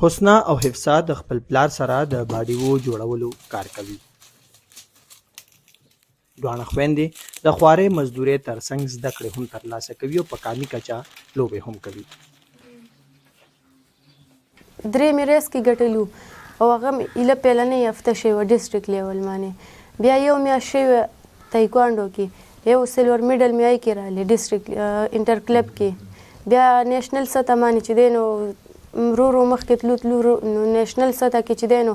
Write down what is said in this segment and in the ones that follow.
حسنا او حفصه د خپل پلار سره د باډیو جوړولو کار کوي. دواړه خويندې د خوارې مزدورۍ ترڅنګ زده کړې هم ترلاسه کوي او په کامي کچه لوبې هم کوي. 3 میراث کې ګټلو او هغه ایله پیلنې هفته شوی و ډسټرک لیول باندې. بیا یو میاشت شوی تایکوانډو کې یو سیلور میډل مې کې راغلی ډسټرک انټر کلب کې. بیا نیشنل سطح باندې چې دی نو ورو مخکې تلو نو نیشنل سطح کې چې دی نو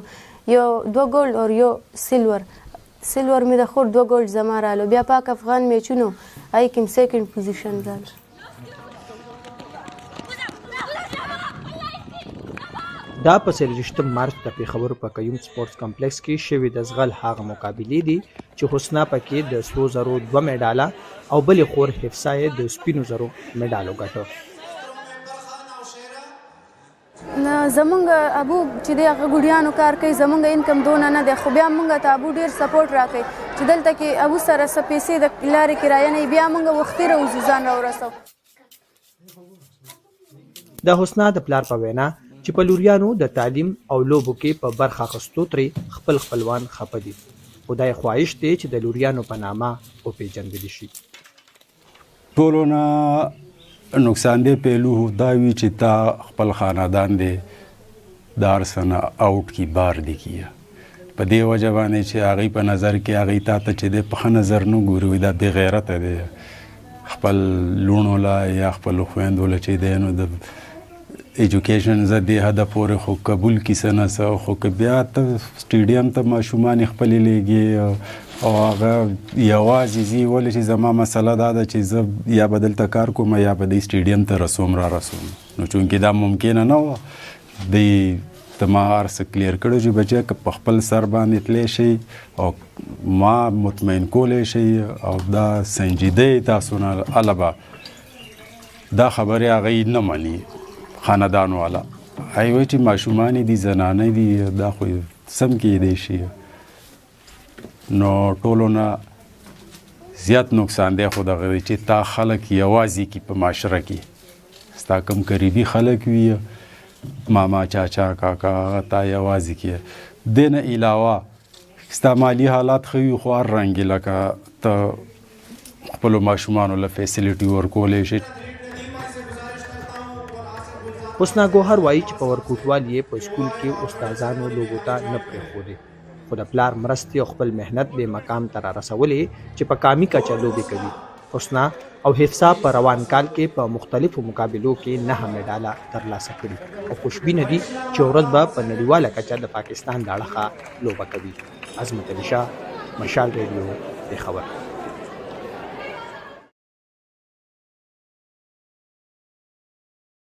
یو 2 ګولډ او یو سیلور مې د خور 2 ګولډ زما رالو. بیا پاک افغان میچونو هغې کې م سیکنډ پوزیشن رالو. دا په 23 مارچ د پېښور په قیوم سپورټس کمپلیکس کې شوې د ځغل هغه مقابلې دي چې حسنا پکې د سرو زرو 2 میډاله او بلې خور حفصه یې د سپینو زرو میډال وګټه. زمونږ ابو چې دی هغه ګوډیانو کار کوي، زمونږ انکم دونه نه دی، خو بیا مونږ ته ابو ډېر سپورټ راکوي چې دلته کې ابو سره څه پیسې د لارې کرایه نه وي، بیا مونږ وختي راوځو ځان راورسوو. د حسنا د پلار په وینا چې په لوریانو د تعلیم او لوبو کې په برخه اخیستو ترې خپل خپلوان خفه دي. خدای خواهش دی چې د لوریانو په نامه وپېژندل شي. ټولو نه نقصان دی پهلو دا وي چې تا خپل خاندان دی د هر څه نه آوټ کی بار دی کیه په دې وجه باندې چې هغې په نظر کې هغې تا ته چې دی په ښه نظر نه ګوري، وایي دا بې غیرته دی. خپل لوڼو له یا خپلو خویندو له چې دی نو د ایجوکیشن زه دې حده پورې خو قبول کي څه نه څه، خو که بیا ته سټیډیم ته ماشومانې خپلې لیږي او هغه یوازې ځي، ولې چې زما مسله دا ده چې زه یا به دلته کار کوم یا به دې سټیډیم ته رسوم نو چونکې دا ممکنه نه وه. دوی ته ما هر څه کلیر کړی چې بچی که په خپل سر باندې تللی شئ او ما مطمئن کولی شئ او دا سنجیده تاسو نه هله به دا خبرې هغوی نه مني خاندان والا. هغوی وایي چې ماشومانې دي زنانه دي دا خو سم کیدی شي. نو ټولو نه زیات نقصان دی خو دغه دی چې تا خلک یوازې کي په معاشره کې، ستا کوم قریبي خلک وي ماما چاچا کاکا هغه تا یوازې کي. دې نه علاوه ستا مالي حالات ښه وي خو هر رنګې لکه ته خپلو ماشومانو له فیسیلیټي ورکولی شي. حسنا ګوهر وایي چې په ورکوټوال یې په سکول کې استادانو لوبو ته نه پرېښودې، خو د پلار مرستې او خپل محنت به مقام ته رارسولې چې په کامي کچه لوبې کوي. حسنا او حفصه په روان کال کې په مختلفو مقابلو کې 9 میډاله ترلاسه کړي او خوشبینه دي چې ورځ به په نړیواله کچه د پاکستان د اړخه لوبه کوي. عظمت علي شاه، مشال ریډیو، پېښور.